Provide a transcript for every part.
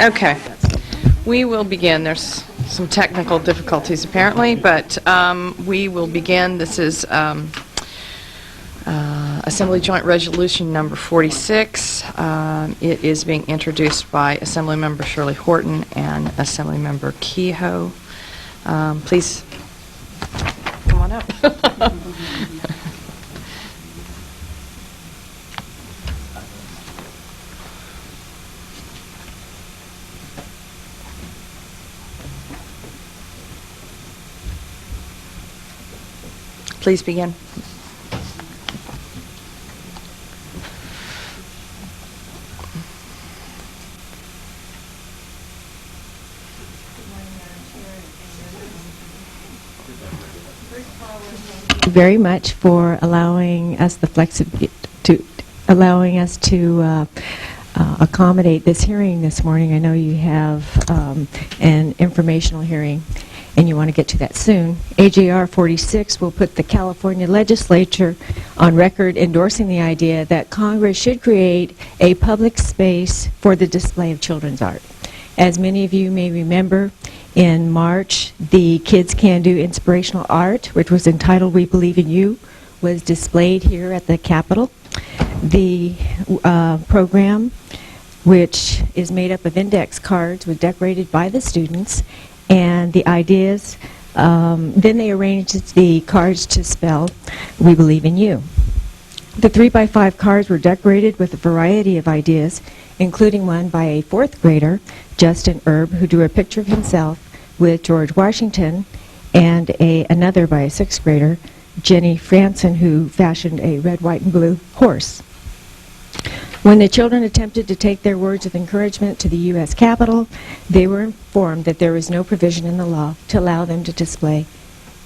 Okay. We will begin. There's some technical difficulties apparently, but we will begin. This is Assembly Joint Resolution number 46. It is being introduced by Assemblymember Shirley Horton and Assemblymember Kehoe. Please come on up. Please begin. Very much for allowing us the flexibility to accommodate this hearing this morning. I know you have an informational hearing and you want to get to that soon. AJR46 will put the California legislature on record endorsing the idea that Congress should create a public space for the display of children's art. As many of you may remember, in March, the Kids Can Do Inspirational Art, which was entitled We Believe in You, was displayed here at the Capitol. The program, which is made up of index cards, was decorated by the students, and the ideas, then they arranged the cards to spell We Believe in You. The 3x5 cards were decorated with a variety of ideas, including one by a 4th grader, Justin Erb, who drew a picture of himself with George Washington, and another by a 6th grader, Jenny Franson, who fashioned a red, white, and blue horse. When the children attempted to take their words of encouragement to the U.S. Capitol, they were informed that there was no provision in the law to allow them to display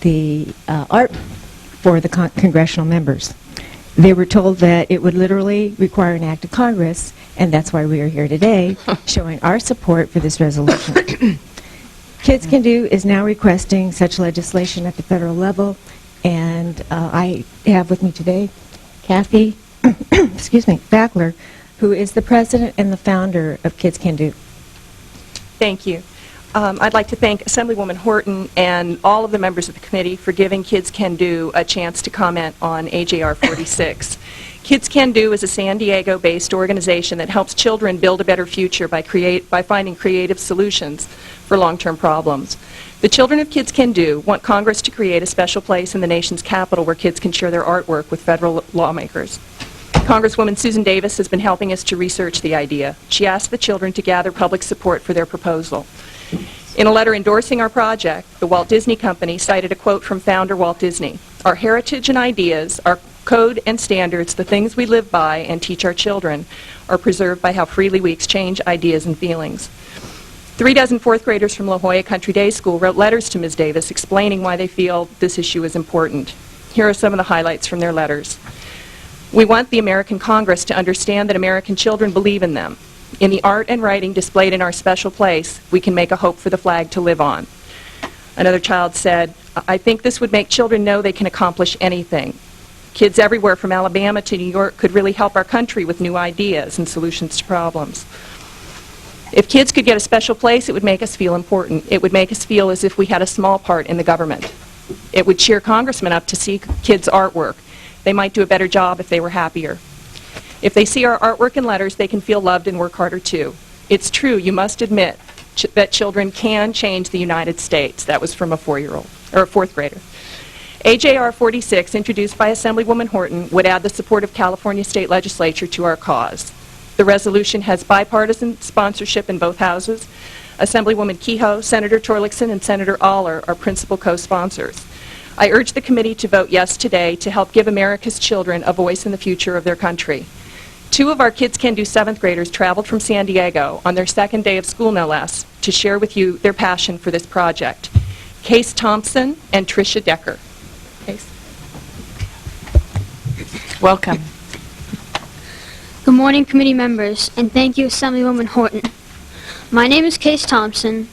the art for the congressional members. They were told that it would literally require an act of Congress, and that's why we are here today, showing our support for this resolution. Kids Can Do is now requesting such legislation at the federal level, and I have with me today Kathy Fackler, who is the president and the founder of Kids Can Do. Thank you. I'd like to thank Assemblywoman Horton and all of the members of the committee for giving Kids Can Do a chance to comment on AJR 46. Kids Can Do is a San Diego-based organization that helps children build a better future by finding creative solutions for long-term problems. The children of Kids Can Do want Congress to create a special place in the nation's capital where kids can share their artwork with federal lawmakers. Congresswoman Susan Davis has been helping us to research the idea. She asked the children to gather public support for their proposal. In a letter endorsing our project, the Walt Disney Company cited a quote from founder Walt Disney: "Our heritage and ideas, our code and standards, the things we live by and teach our children, are preserved by how freely we exchange ideas and feelings." 3 dozen 4th graders from La Jolla Country Day School wrote letters to Ms. Davis explaining why they feel this issue is important. Here are some of the highlights from their letters. "We want the American Congress to understand that American children believe in them. In the art and writing displayed in our special place, we can make a hope for the flag to live on." Another child said, "I think this would make children know they can accomplish anything. Kids everywhere from Alabama to New York could really help our country with new ideas and solutions to problems. If kids could get a special place, it would make us feel important. It would make us feel as if we had a small part in the government. It would cheer congressmen up to see kids' artwork. They might do a better job if they were happier. If they see our artwork and letters, they can feel loved and work harder too. It's true, you must admit that children can change the United States." That was from a 4-year-old, or a 4th grader. AJR 46, introduced by Assemblywoman Horton, would add the support of California State Legislature to our cause. The resolution has bipartisan sponsorship in both houses. Assemblywoman Kehoe, Senator Torlakson, and Senator Aller are principal co-sponsors. I urge the committee to vote yes today to help give America's children a voice in the future of their country. 2 of our Kids Can Do 7th graders traveled from San Diego on their 2nd day of school, no less, to share with you their passion for this project. Case Thompson and Tricia Decker. Case. Welcome. Good morning, committee members, and thank you, Assemblywoman Horton. My name is Case Thompson,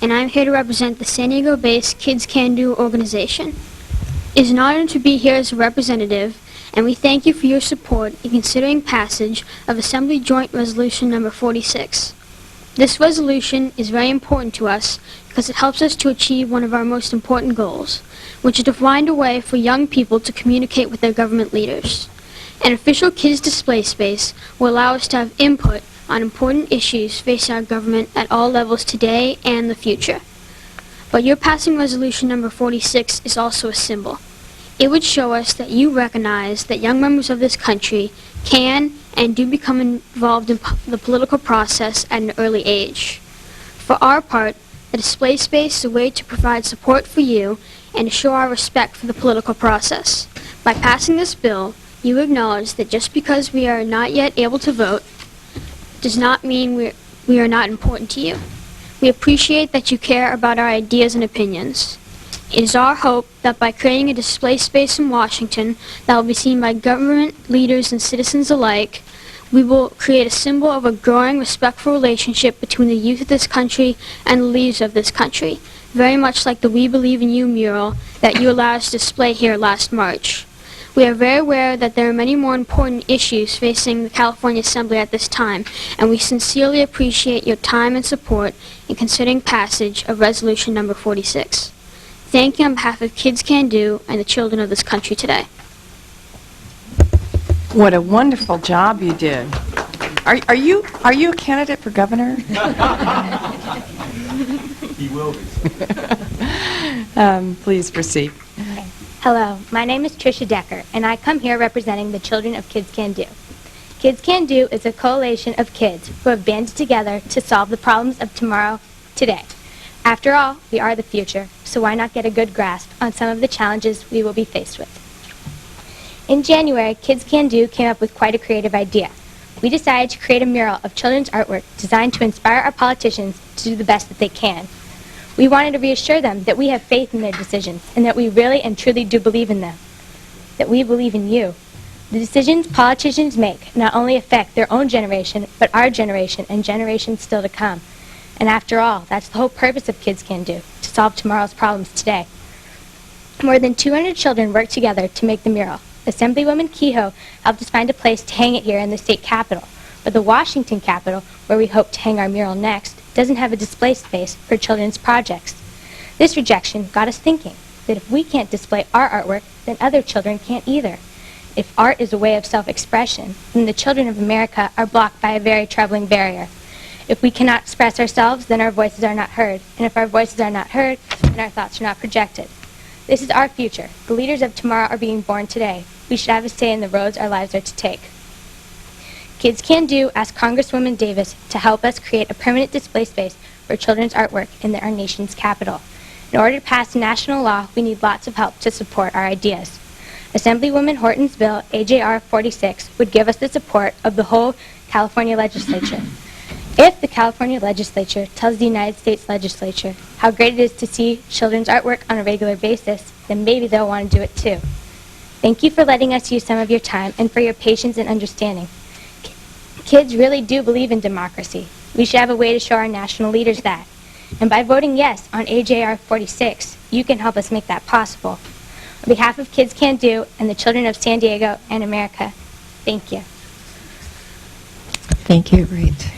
and I'm here to represent the San Diego-based Kids Can Do organization. It is an honor to be here as a representative and we thank you for your support in considering passage of Assembly Joint Resolution Number 46. This resolution is very important to us because it helps us to achieve one of our most important goals, which is to find a way for young people to communicate with their government leaders. An official kids display space will allow us to have input on important issues facing our government at all levels today and the future. But your passing resolution number 46 is also a symbol. It would show us that you recognize that young members of this country can and do become involved in the political process at an early age. For our part, the display space is a way to provide support for you and to show our respect for the political process. By passing this bill, you acknowledge that just because we are not yet able to vote does not mean we are not important to you. We appreciate that you care about our ideas and opinions. It is our hope that by creating a display space in Washington that will be seen by government leaders and citizens alike, we will create a symbol of a growing, respectful relationship between the youth of this country and the leaders of this country, very much like the We Believe in You mural that you allowed us to display here last March. We are very aware that there are many more important issues facing the California Assembly at this time, and we sincerely appreciate your time and support in considering passage of Resolution Number 46. Thank you on behalf of Kids Can Do and the children of this country today. What a wonderful job you did. Are you a candidate for governor? He will be. Please proceed. Hello, my name is Tricia Decker, and I come here representing the children of Kids Can Do. Kids Can Do is a coalition of kids who have banded together to solve the problems of tomorrow, today. After all, we are the future, so why not get a good grasp on some of the challenges we will be faced with? In January, Kids Can Do came up with quite a creative idea. We decided to create a mural of children's artwork designed to inspire our politicians to do the best that they can. We wanted to reassure them that we have faith in their decisions and that we really and truly do believe in them, that we believe in you. The decisions politicians make not only affect their own generation, but our generation and generations still to come. And after all, that's the whole purpose of Kids Can Do, to solve tomorrow's problems today. More than 200 children worked together to make the mural. Assemblywoman Kehoe helped us find a place to hang it here in the state capitol, but the Washington Capitol, where we hope to hang our mural next, doesn't have a display space for children's projects. This rejection got us thinking that if we can't display our artwork, then other children can't either. If art is a way of self-expression, then the children of America are blocked by a very troubling barrier. If we cannot express ourselves, then our voices are not heard. And if our voices are not heard, then our thoughts are not projected. This is our future. The leaders of tomorrow are being born today. We should have a say in the roads our lives are to take. Kids Can Do asked Congresswoman Davis to help us create a permanent display space for children's artwork in our nation's capital. In order to pass a national law, we need lots of help to support our ideas. Assemblywoman Horton's bill, AJR46, would give us the support of the whole California legislature. If the California legislature tells the United States legislature how great it is to see children's artwork on a regular basis, then maybe they'll want to do it too. Thank you for letting us use some of your time and for your patience and understanding. Kids really do believe in democracy. We should have a way to show our national leaders that. And by voting yes on AJR46, you can help us make that possible. On behalf of Kids Can Do and the children of San Diego and America, thank you. Thank you. Great.